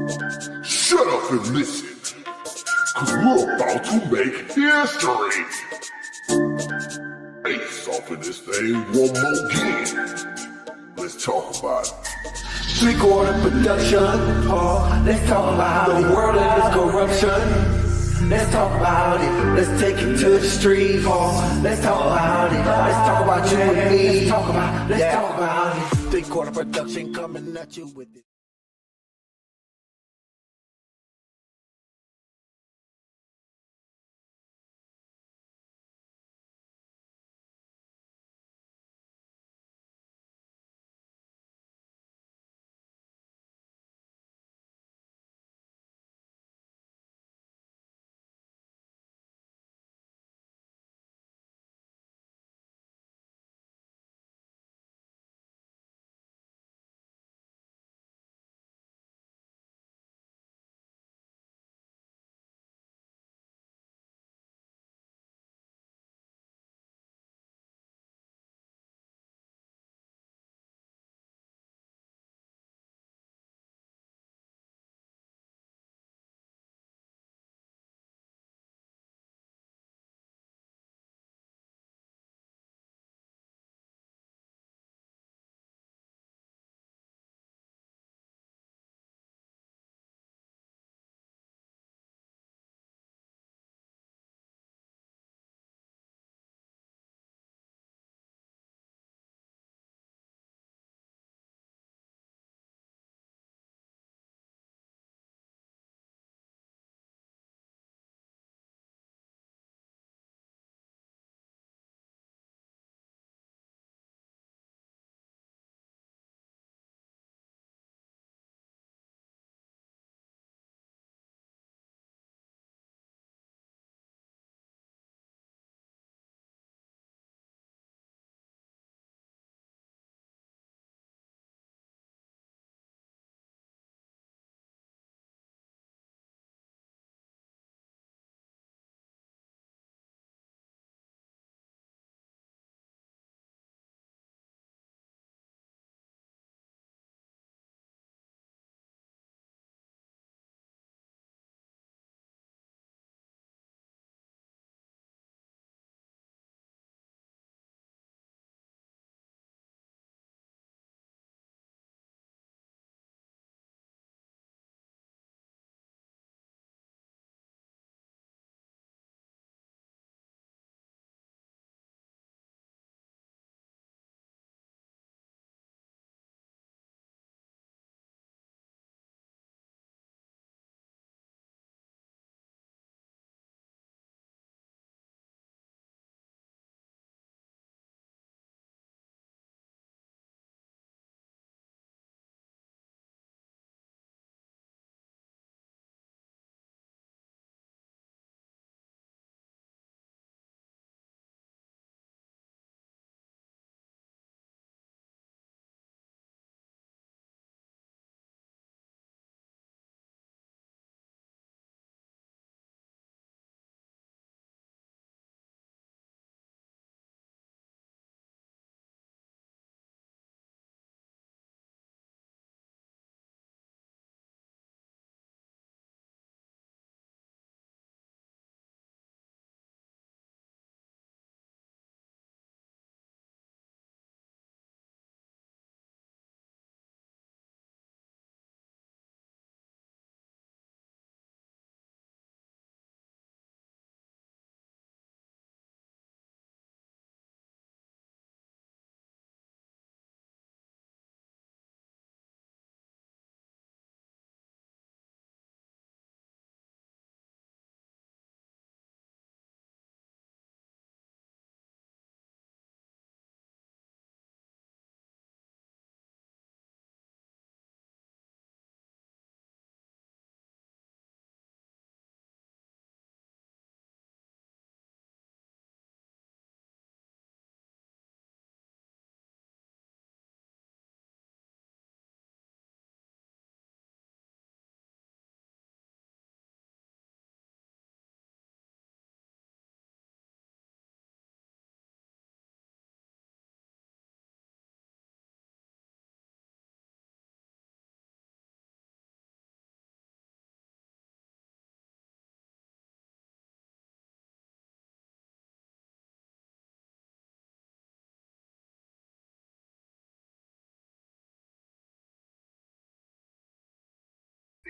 Shut up and listen, cause we're about to make history. Face off in this thing one more again. Let's talk about it. Three-quarter production, oh, let's talk about the world and its corruption. Let's talk about it, let's take it to the street, oh, let's talk about it, let's talk about you and me, let's talk about it. Three-quarter production coming at you with it.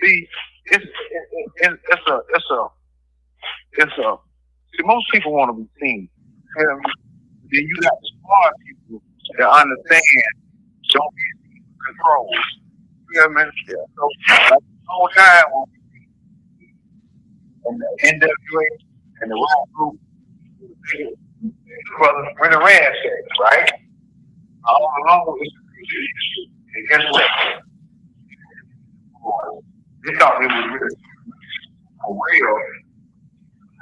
See, see, most people want to be seen. You know what I mean? Then you got the smart people that understand don't be controlled. You know what I mean? Yeah. So, like, the whole time, and the NWA and the rap group, brothers were the ransackers, right? All along with this, and guess what? They thought they was really for real.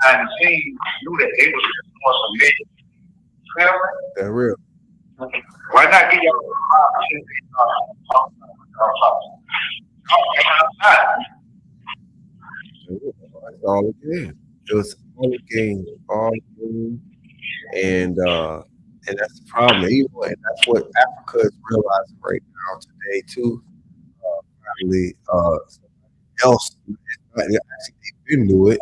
Behind the scenes, knew that they was just doing some million. You know what That's real. I mean? Why not get your opportunity to talk outside? That's all it is. It was all a game, all a game, and that's the problem. And that's what Africa is realizing right now today too. Probably else actually they didn't do it,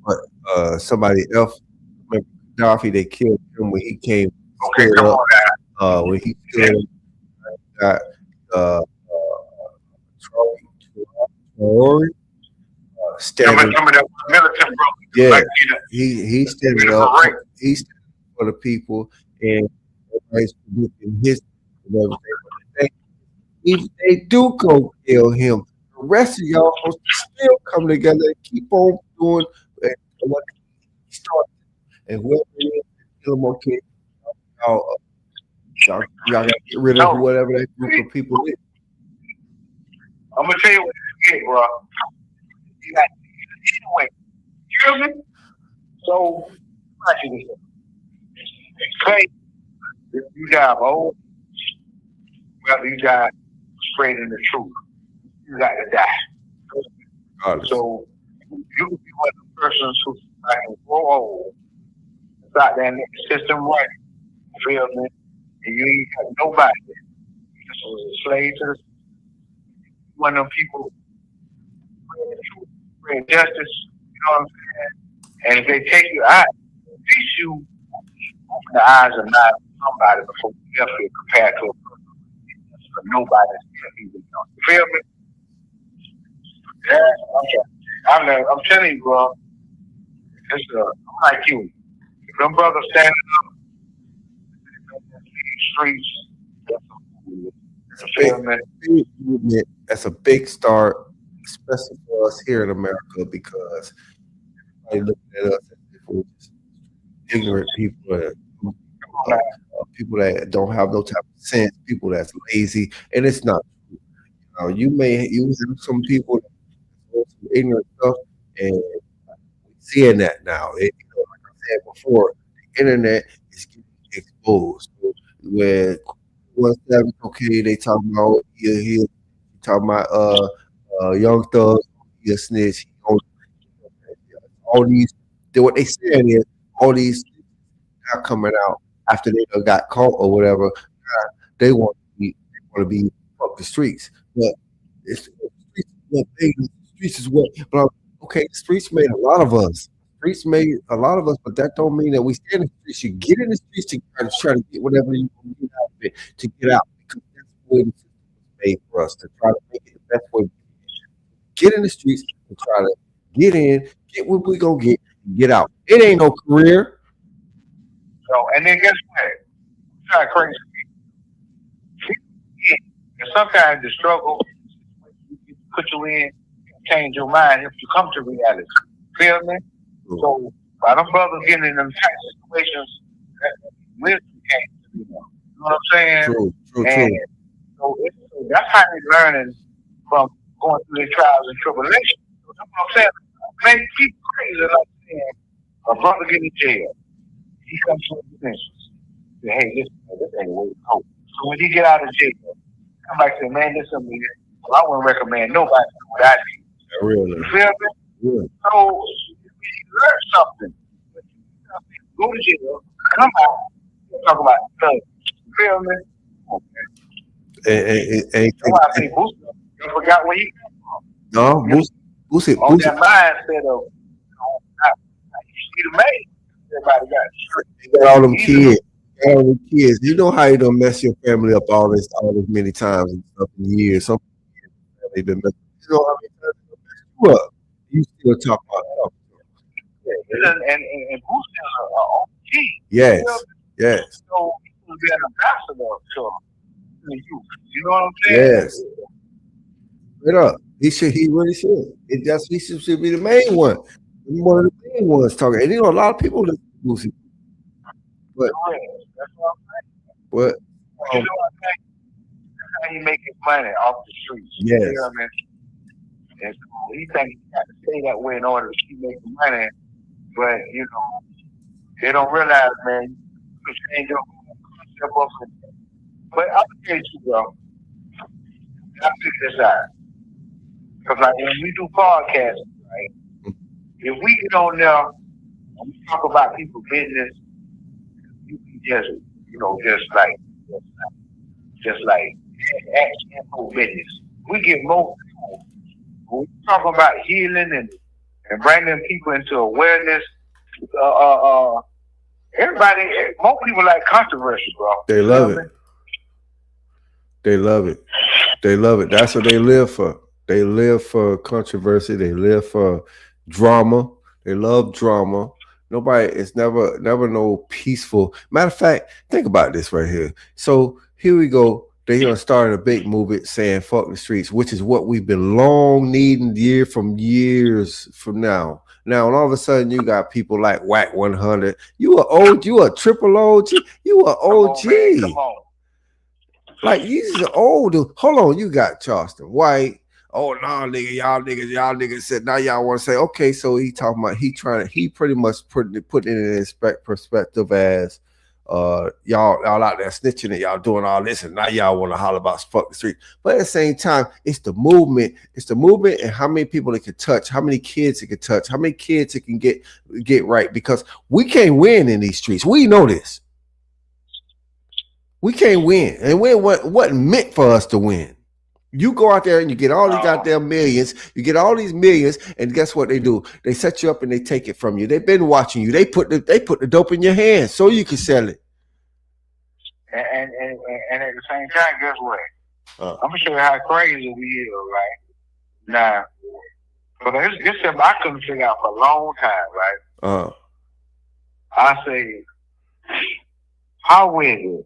but somebody else. Remember Gaddafi? They killed him when he came Okay, stood come up. on now. When he stood up, got uh, Traore standing. Some of the militant brothers, Yeah, like, you know, he standing up. He's standing up for the people, and everybody's predicting his and everything. But if they do go kill him, the rest of y'all supposed to still come together and keep on doing what he started. And whoever it is, kill him, okay, y'all gotta get rid of No. whatever that group of people is. I'm gonna tell you what you get, bro. You got anyway. You hear me? So, imagine this. Say, if you die old, whether you die spreading the truth, you got to die. Honestly. So, you can be one of the persons who like grow old, start that system right. You feel me? And you ain't got nobody. You just was a slave to the one of them people spread the truth, spread justice, you know what I'm saying? And if they take you out, at least you open the eyes and not somebody before you ever get compared to a person for nobody that's even know. You feel me? Yeah, I'm telling you, bro. It's I'm like you. If them brothers standing up in these streets, you feel me? Big movement. That's a big start, especially for us here in America, because everybody looking at us as if we're just ignorant people, people that don't have no type of sense, people that's lazy, and it's not true. You have some people that do some ignorant stuff, and we're seeing that now. Like I said before, the internet is getting exposed. So when one Savage, okay, they talking about he talking about Young Thug, he a snitch. All these, what they saying is all these are coming out after they done got caught or whatever. They want to be up the streets, but it's the streets is what they, the streets is what. But okay, the streets made a lot of us. Streets made a lot of us, but that don't mean that we stay in the streets. You get in the streets to try to get whatever you want to get out of it to get out, because that's the way the system was made for us, to try to make it the best way. Get in the streets and try to get in, get what we gonna get out. It ain't no career. So, and then guess what? It's kind of crazy. And sometimes the struggle put you in, change your mind if you come to reality. Feel me? So, by them brothers getting in them type of situations, wisdom came to me. You know what I'm saying? True. And so that's how they're learning from going through their trials and tribulations. So that's what I'm saying. Man, people crazy like saying a brother get in jail. He comes to the business. Say, hey, this ain't the way to go. So when he get out of jail, I'm like, say, man, this is me. Well, I wouldn't recommend nobody do what I did. Really. You feel me? Yeah. So you learn something. Go to jail, come out, talk about love. You feel me? Okay. And That's why I say Boosie, you forgot where he came from. no, Boosie, On that mindset of, you see the man. Everybody got straight. they got all them kids. Got all them kids. You know how you done mess your family up all this many times and stuff in years. Some kids, they've been messing. You know how many times they Well, you still talk about and Boosie is a OG. yes, You know, yes, so he will be an ambassador to the youth. You know what I'm yes. saying? Straight up. He really should. He should be the main one. One of the main ones talking. And you know, a lot of people listen to Boosie. But That's what I'm saying. but You um, know what I'm saying? That's how he making money off the streets. yes. You know what I mean? And so he think he got to stay that way in order to keep making money. But, you know, they don't realize, man, you can change your whole concept of it. But I'll tell you, bro, I figure this out. Because, like, when we do podcasts, right, if we get on there and we talk about people's business, you can just, you know, just like, actual business. We get more people. When we talk about healing and bringing people into awareness, everybody, most people like controversy, bro. They love it. They love it. They love it. That's what they live for. They live for controversy. They live for drama. They love drama. Nobody, it's never no peaceful. Matter of fact, think about this right here. So here we go. They're gonna start a big movement saying "fuck the streets," which is what we've been long needing years from now. Now, and all of a sudden, you got people like Whack 100. You a triple OG. You a OG. Come on. Like these are old. Hold on, you got Charleston White. Oh no, nigga, y'all niggas said now y'all want to say okay. So he talking about he pretty much put it in perspective as y'all out there snitching and y'all doing all this and now y'all want to holler about fuck the street. But at the same time, it's the movement and how many people it can touch, how many kids it can touch, how many kids it can get right, because we can't win in these streets. We know this. We can't win, and we wasn't meant for us to win. You go out there and you get all these goddamn millions. You get all these millions, and guess what they do? They set you up and they take it from you. They've been watching you. They put the dope in your hands so you can sell it. And at the same time, guess what? I'm gonna show you how crazy we is, right? Now, but this something I couldn't figure out for a long time, right? I say, how is it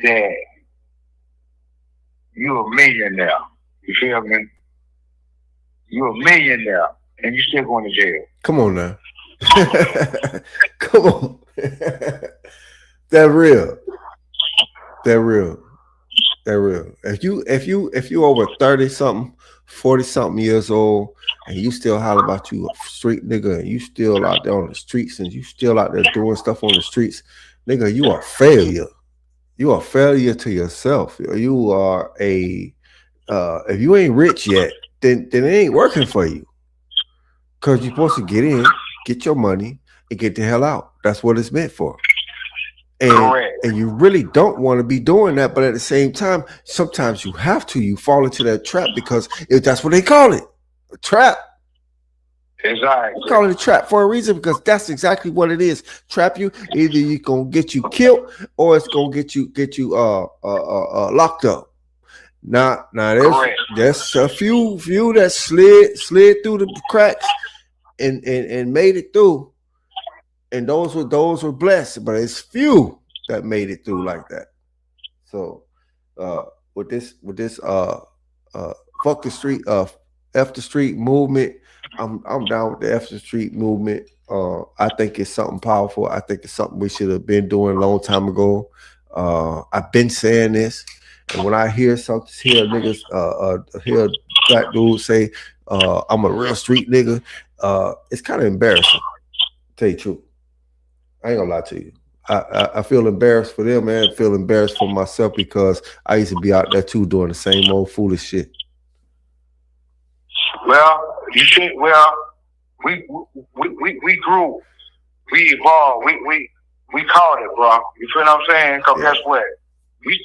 that you're a millionaire? You feel me? You're a millionaire and you still going to jail. Come on now. Come on. That real. If you over 30 something, 40 something years old, and you still holler about you a street nigga, and you still out there on the streets, and you still out there doing stuff on the streets, nigga, you are a failure. You are a failure to yourself. You are if you ain't rich yet, then it ain't working for you. Because you're supposed to get in, get your money, and get the hell out. That's what it's meant for. And you really don't want to be doing that, but at the same time, sometimes you have to. You fall into that trap because that's what they call it, a trap. Exactly. They call it a trap for a reason, because that's exactly what it is. Trap you. Either you gonna get you killed or it's gonna get you locked up. Now there's a few that slid through the cracks and made it through. And those were blessed, but it's few that made it through like that. So with this fuck the street, F the street movement, I'm down with the F the street movement. I think it's something powerful. I think it's something we should have been doing a long time ago. I've been saying this, and when I hear niggas, hear a black dude say, I'm a real street nigga, it's kind of embarrassing, to tell you the truth. I ain't gonna lie to you. I feel embarrassed for them, man. I feel embarrassed for myself because I used to be out there too doing the same old foolish shit. Well, you see, we grew, we evolved, we called it, bro. You feel what I'm saying? Because guess what? We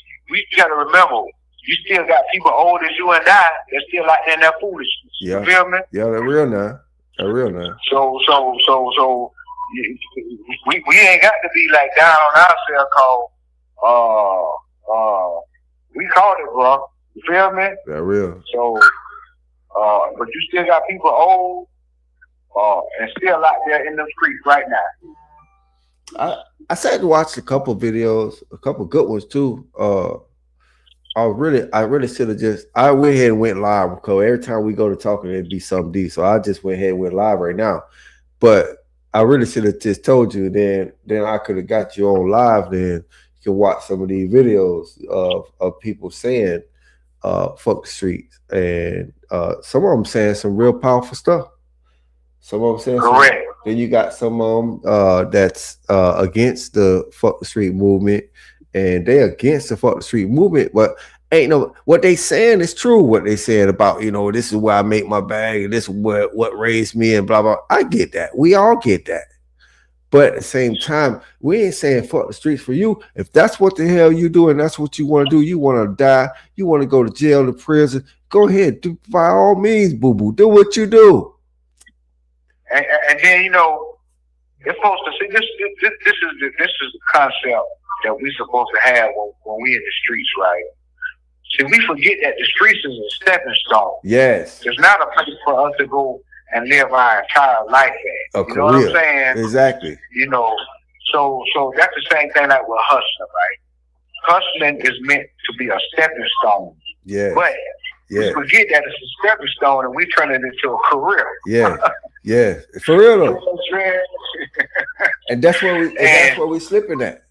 gotta remember, you still got people old as you and I that still like in that foolishness. Yeah. You feel me? Yeah, they're real now. So we ain't got to be like down on ourselves, called we called it, bro. You feel me? They're real. So But you still got people old and still out there in the streets right now. I sat and watched a couple videos, a couple good ones too. I really should have I went ahead and went live because every time we go to talking, it'd be something deep. So I just went ahead and went live right now. But I really should have just told you. Then I could have got you on live. Then you can watch some of these videos of people saying, "Fuck the streets," and some of them saying some real powerful stuff. Some of them saying correct. Then you got some of them that's against the fuck the street movement, and they against the fuck the street movement, but ain't no what they saying is true. What they saying about this is where I make my bag, and this is what raised me, and blah blah. I get that. We all get that. But at the same time, we ain't saying fuck the streets for you. If that's what the hell you do, and that's what you want to do, you want to die, you want to go to jail, to prison, go ahead. Do by all means, boo boo. Do what you do. And then it's supposed to see this is the concept that we're supposed to have when we in the streets, right? See, we forget that the streets is a stepping stone. Yes. It's not a place for us to go and live our entire life at. You know what I'm saying? Exactly. So that's the same thing like with hustling, right? Hustling is meant to be a stepping stone. Yeah. But we forget that it's a stepping stone and we turn it into a career. Yeah. Yeah. For real though. You know what I'm saying? And that's where we slipping at.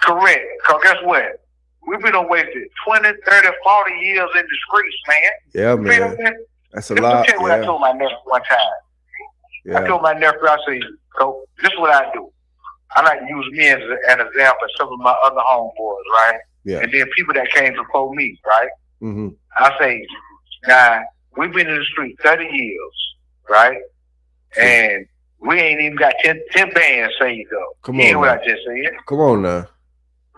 Correct. Because guess what? We've been wasted 20, 30, 40 years in the streets, man. Yeah, man. That's a lot. Let me tell you what I told my nephew one time. Yeah. I told my nephew, I say, so this is what I do. I like to use me as an example of some of my other homeboys, right? Yeah. And then people that came before me, right? Mm-hmm. I say, now, we've been in the street 30 years, right? And we ain't even got 10 bands saved up. Come You hear on what now. I just said? Come on now.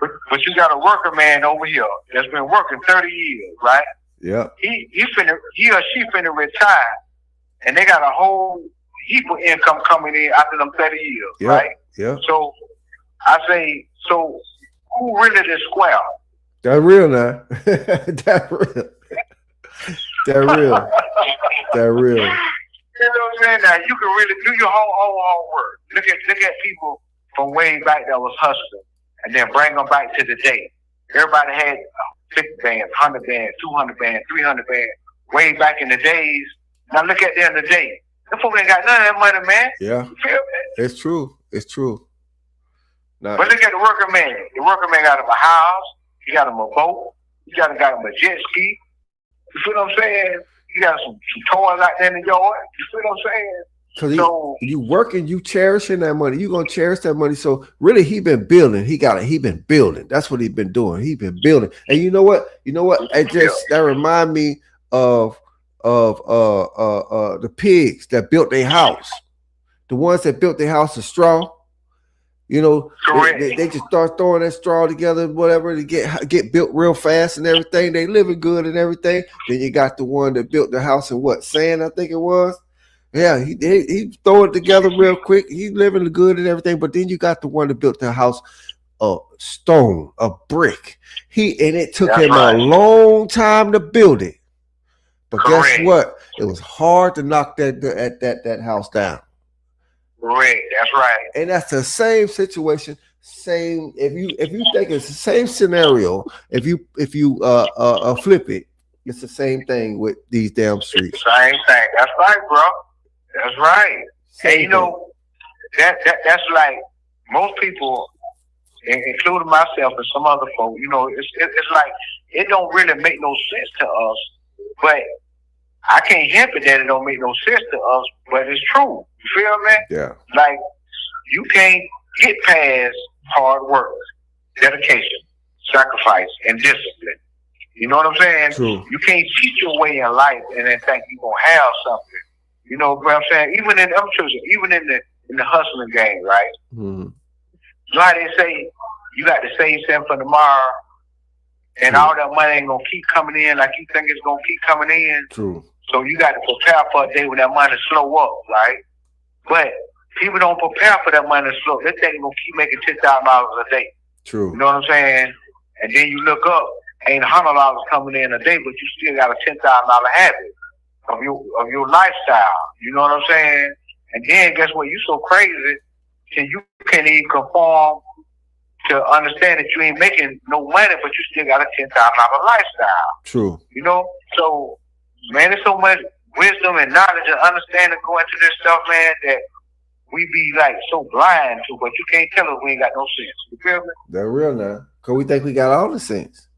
But you got a worker man over here that's been working 30 years, right? Yeah. He or she finna retire, and they got a whole heap of income coming in after them 30 years, Yeah. right? Yeah. So I say, so who really the square? That's real now. That's real. That real. That real. You know what I'm saying? Now you can really do your whole work. Look at people from way back that was hustling, and then bring them back to the day. Everybody had 50 bands, 100 bands, 200 bands, 300 bands, way back in the days. Now look at them today. Them folks ain't got none of that money, man. Yeah. You feel me? It's true. It's true. Now, But look at the worker man. The worker man got him a house. He got him a boat. He got him a jet ski. You feel what I'm saying? He got some toys out there in the yard. You feel what I'm saying? because you working, you cherishing that money. You gonna cherish that money. So really, he been building. He been building. That's what he been doing. He been building. And you know what? That remind me of the pigs that built their house. The ones that built their house of straw. You know, they just start throwing that straw together, whatever, to get built real fast and everything. They living good and everything. Then you got the one that built the house in sand, I think it was. Yeah, he throw it together real quick. He living good and everything. But then you got the one that built the house of stone, a brick. It took him a long time to build it. But guess what? It was hard to knock that house down. Correct. That's right. And that's the same situation. Same. If you think it's the same scenario, if you flip it, it's the same thing with these damn streets. Same thing. That's right, bro. That's right. And you know, that's like most people, including myself and some other folk. You know, it's like it don't really make no sense to us, but I can't help it that it don't make no sense to us, but it's true. You feel me? Yeah. Like, you can't get past hard work, dedication, sacrifice, and discipline. You know what I'm saying? True. You can't cheat your way in life and then think you're going to have something. You know what I'm saying? Even in the hustling game, right? Mm-hmm. You know how they say you got to save something for tomorrow, and all that money ain't going to keep coming in like you think it's going to keep coming in. True. So you got to prepare for a day when that money slow up, right? But people don't prepare for that money to slow. They think they're going to keep making $10,000 a day. True. You know what I'm saying? And then you look up, ain't $100 coming in a day, but you still got a $10,000 habit. of your lifestyle. You know what I'm saying? And then guess what? You so crazy till you can't even conform to understand that you ain't making no money, but you still got a $10,000 lifestyle. True. You know? So man, there's so much wisdom and knowledge and understanding going into this stuff, man, that we be like so blind to, but you can't tell us we ain't got no sense. You feel me? They're real now. Cause we think we got all the sense.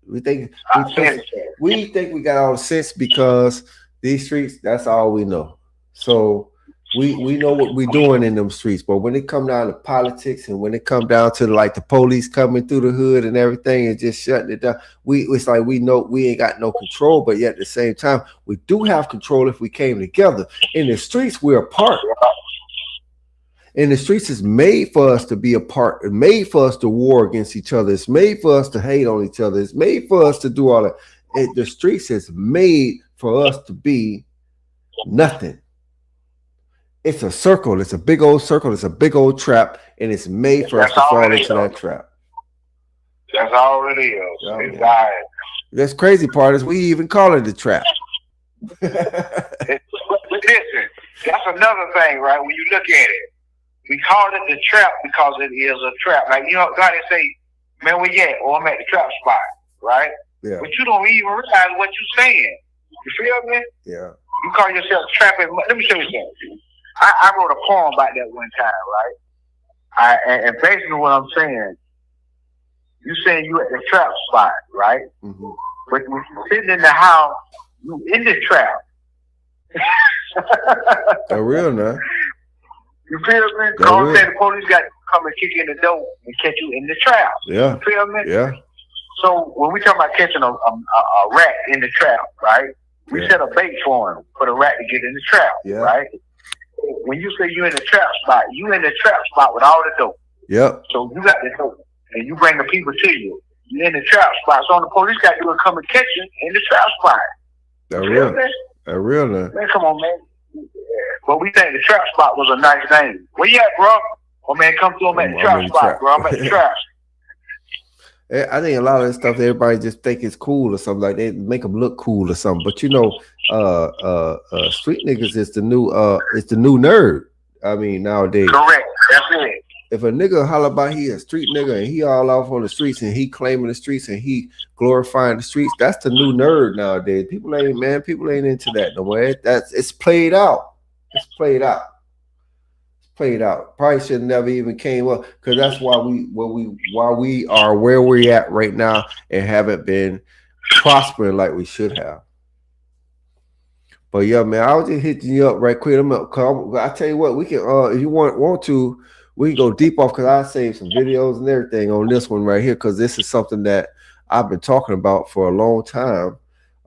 We think we got all the sense because these streets, that's all we know. So we know what we're doing in them streets. But when it come down to politics and when it come down to like the police coming through the hood and everything and just shutting it down, it's like we know we ain't got no control, but yet at the same time, we do have control if we came together. In the streets, we're apart. And the streets is made for us to be apart. It's made for us to war against each other. It's made for us to hate on each other. It's made for us to do all that. The streets is made for us to be nothing. It's a circle. It's a big old circle. It's a big old trap, and it's made for us to fall into that trap. That's all it is. Oh, it's yeah. That's crazy part is we even call it a trap. Listen, that's another thing, right? When you look at it. We call it the trap because it is a trap. Like, you know, God say, man, where you at? Or I'm at the trap spot, right? Yeah. But you don't even realize what you're saying. You feel me? Yeah. You call yourself trapping. Let me show you something. I wrote a poem about that one time, right? And basically what I'm saying, you saying you at the trap spot, right? Mm-hmm. But when you're sitting in the house, you in the trap. They're real now. You feel me? All the police got to come and kick you in the door and catch you in the trap. Yeah. You feel me? Yeah. So when we talk about catching a rat in the trap, right? We set a bait for him for the rat to get in the trap, right? When you say you in the trap spot, you in the trap spot with all the dope. Yep. So you got the dope, and you bring the people to you. You in the trap spot. So the police got to do is come and catch you in the trap spot. They're real. They're real now. Man, come on, man. But we think the trap spot was a nice name. Where you at, bro? Oh man, come through. I'm at the trap spot, bro. I'm at the trap. I think a lot of this stuff everybody just think it's cool or something, like they make them look cool or something. But you know, street niggas is the new nerd. I mean, nowadays. Correct. That's it. If a nigga holler about he a street nigga and he all off on the streets and he claiming the streets and he glorifying the streets, that's the new nerd nowadays. People ain't into that no more. It's played out. It's played out. It's played out. Probably should never even came up because that's why we are where we're at right now and haven't been prospering like we should have. But yeah, man, I was just hitting you up right quick. I tell you what, we can if you want to. We can go deep off because I saved some videos and everything on this one right here because this is something that I've been talking about for a long time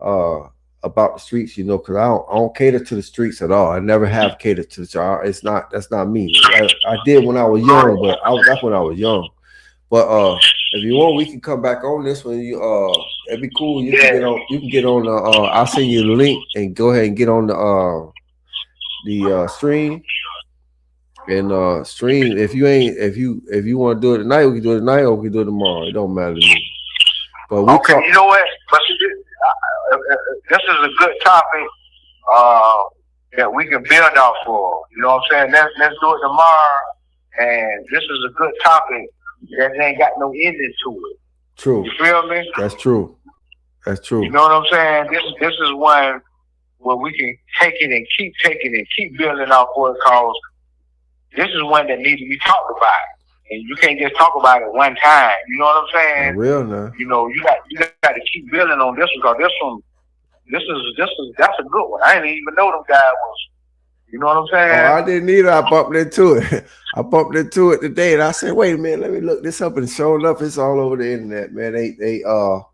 about the streets, you know, because I don't cater to the streets at all. I never have catered to the streets. That's not me. I did when I was young, but that's when I was young. But if you want, we can come back on this one. It'd be cool. You can get on. I'll send you the link and go ahead and get on the stream. And stream if you want to do it tonight, we can do it tonight or we can do it tomorrow. It don't matter to me. But you know what? But this is a good topic that we can build off for. You know what I'm saying? Let's do it tomorrow. And this is a good topic that ain't got no ending to it. True. You feel me? That's true. That's true. You know what I'm saying? This is one where we can take it and keep taking it, keep building off for it, cause this is one that needs to be talked about, and you can't just talk about it one time. You know what I'm saying? For real now. You know, you got to keep building on this one because that's a good one. I didn't even know them guys was. You know what I'm saying? Oh, I didn't either. I bumped into it. I bumped into it today, and I said, "Wait a minute, let me look this up." And sure enough, it's all over the internet, man. They own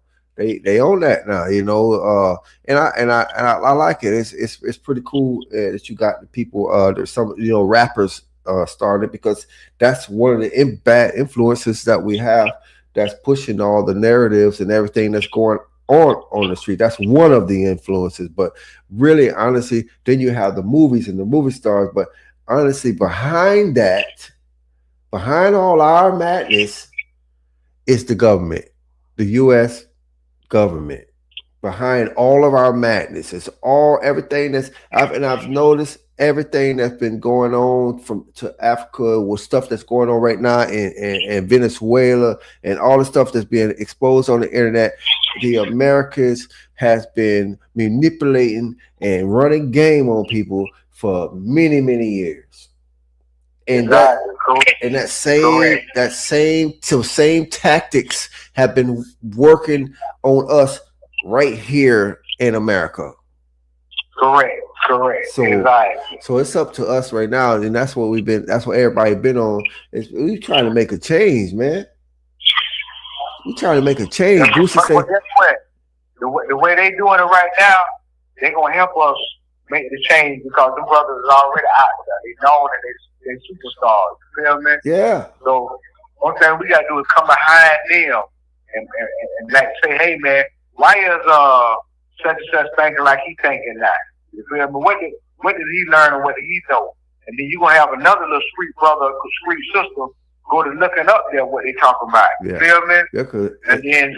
that now, you know. And I like it. It's pretty cool that you got the people. There's some rappers. Started because that's one of the bad influences that we have that's pushing all the narratives and everything that's going on the street. That's one of the influences, but really honestly then you have the movies and the movie stars, but honestly behind all our madness is the government, the US government behind all of our madness. It's all everything that's I've noticed everything that's been going on from to Africa with stuff that's going on right now in Venezuela and all the stuff that's being exposed on the internet. The Americans has been manipulating and running game on people for many, many years. And that same tactics have been working on us right here in America. Correct. So it's up to us right now, and that's what everybody been on. We trying to make a change, man. We trying to make a change. Boosie said, guess what? The way they doing it right now, they gonna help us make the change because the brothers is already out there. They known and they superstars. You feel me? yeah, So one thing we gotta do is come behind them and like say, hey man, why is such and such thinking like he thinking now? You feel me? What did he learn and what did he know? And then you gonna have another little street brother, street sister go to looking up there what they talking about. You feel me? yeah, And then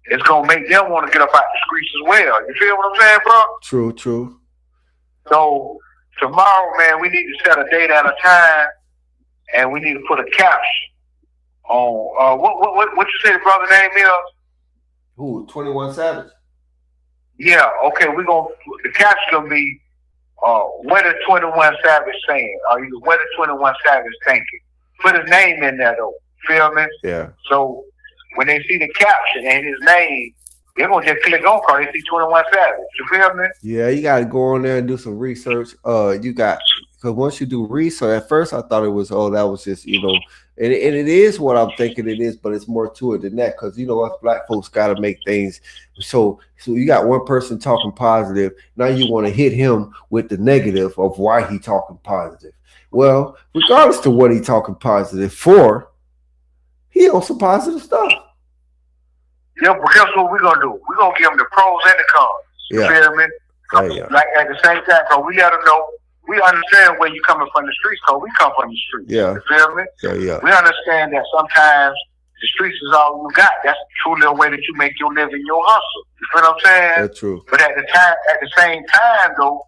it's gonna make them want to get up out the streets as well. You feel what I'm saying, bro? true. So tomorrow, man, we need to set a date and a time, and we need to put a caption on what you say the brother name is? Who? 21 Savage. Yeah, okay, the caption gonna be what is 21 Savage saying? Or either what is 21 Savage thinking? Put his name in there though. Feel me? Yeah. So when they see the caption and his name, they're gonna just click on because they see 21 Savage. You feel me? Yeah, you gotta go on there and do some research. Because once you do research, at first I thought it was that was just, and it is what I'm thinking it is, but it's more to it than that. Because us black folks gotta make things so you got one person talking positive, now you want to hit him with the negative of why he talking positive. Well, regardless to what he talking positive for, he on some positive stuff. Yeah, but guess what we're gonna do? We're gonna give them the pros and the cons. You feel me? Yeah. Like at the same time, because we let them know we understand where you coming from the streets, because we come from the streets. Yeah. You feel me? Yeah. We understand that sometimes the streets is all you got. That's truly a way that you make your living, your hustle. You feel what I'm saying? That's true. But at the same time though,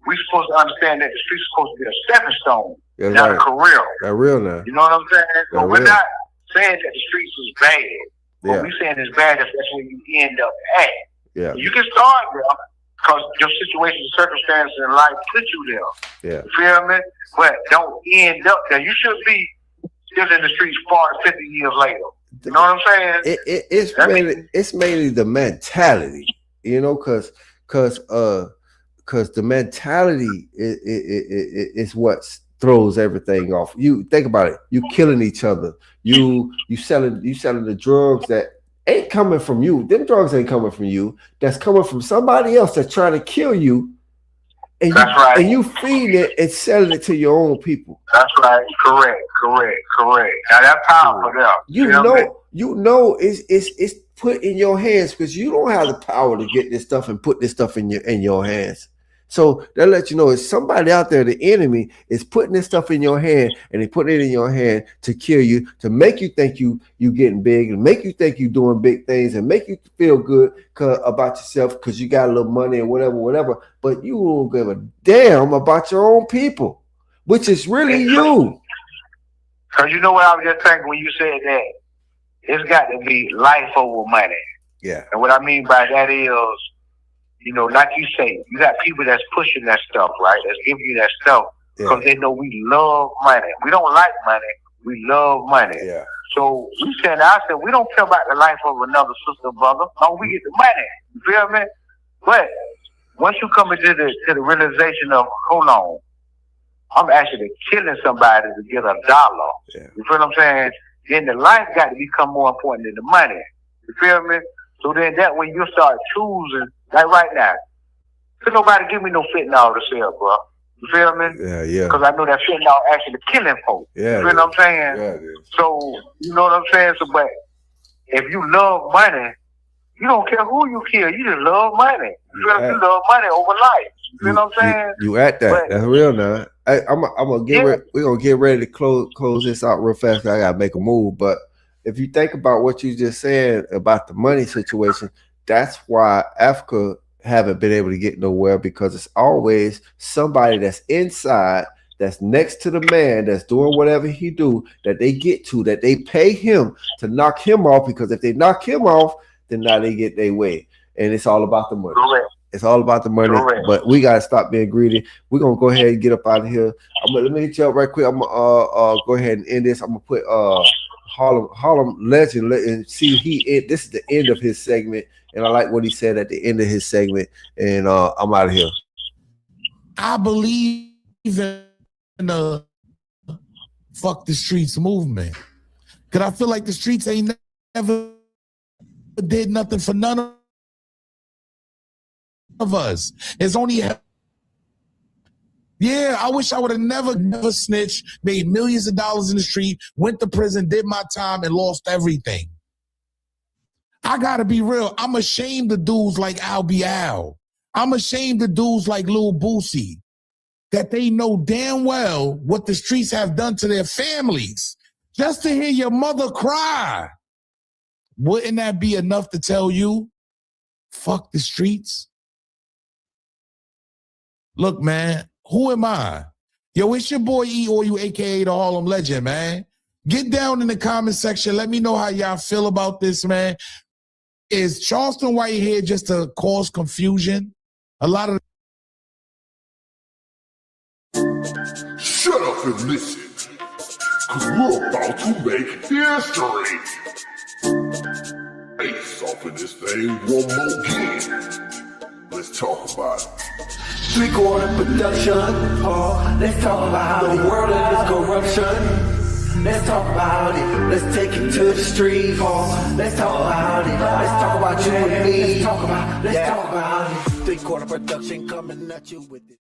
we supposed to understand that the streets supposed to be a stepping stone, not a career. That's real now. You know what I'm saying? So we're not saying that the streets is bad. What we saying is bad if that's where you end up at. Yeah. You can start there because your situation, circumstances in life put you there. Yeah. You feel me? But don't end up there. You should be still in the streets 40, 50 years later. You know what I'm saying? It's mainly the mentality, because the mentality is what throws everything off. You think about it. You killing each other. You selling the drugs that ain't coming from you. Them drugs ain't coming from you. That's coming from somebody else that's trying to kill you. And and you feed it and selling it to your own people. That's right. Correct. Now that's powerful there. You know it's put in your hands because you don't have the power to get this stuff and put this stuff in your hands. So that lets you know it's somebody out there, the enemy, is putting this stuff in your hand, and they put it in your hand to kill you, to make you think you getting big, and make you think you doing big things, and make you feel good about yourself because you got a little money and whatever. But you don't give a damn about your own people, which is really you. Because you know what I was just thinking when you said that? It's got to be life over money. Yeah. And what I mean by that is, like you say, you got people that's pushing that stuff, right? That's giving you that stuff because they know we love money. We don't like money. We love money. Yeah. So we said, we don't care about the life of another sister, brother. No, we get the money. You feel me? But once you come into the realization of, hold on, I'm actually killing somebody to get $1. Yeah. You feel what I'm saying? Then the life got to become more important than the money. You feel me? So then that when you start choosing, like right now, could nobody give me no fentanyl to sell, bro. You feel me? Yeah. Because I know that fentanyl actually killing folks. Yeah. You feel what I'm saying? Yeah. So, you know what I'm saying? So, but if you love money, you don't care who you kill. You just love money. You love money over life. You feel what I'm saying? You at that. That's real now. I'm gonna get ready. We're gonna get ready to close this out real fast. I gotta make a move. But if you think about what you just said about the money situation, that's why Africa haven't been able to get nowhere, because it's always somebody that's inside, that's next to the man, that's doing whatever he do, that they get to, that they pay him to knock him off, because if they knock him off, then now they get their way. And it's all about the money. Correct. It's all about the money. Correct. But we gotta stop being greedy. We're gonna go ahead and get up out of here. Let me hit you up right quick. I'm gonna go ahead and end this. I'm gonna put Harlem Legend and see this is the end of his segment. And I like what he said at the end of his segment. And I'm out of here. I believe in the fuck the streets movement. Cause I feel like the streets ain't never did nothing for none of us. It's only, yeah, I wish I would have never snitched, made millions of dollars in the street, went to prison, did my time, and lost everything. I gotta be real. I'm ashamed of dudes like Al Bial. I'm ashamed of dudes like Lil Boosie, that they know damn well what the streets have done to their families. Just to hear your mother cry, wouldn't that be enough to tell you, fuck the streets? Look, man, who am I? Yo, it's your boy E, or you, aka the Harlem Legend, man. Get down in the comment section. Let me know how y'all feel about this, man. Is Charleston White here just to cause confusion? A lot of Shut up and listen, cause we're about to make history. Face off in this thing one more game. Let's talk about it. 3/4 production. Oh, let's talk about the world of this corruption. Let's talk about it. Let's take it to the street. Oh, let's talk about it. Let's talk about you and me. Let's talk about it. 3/4 production coming at you with it.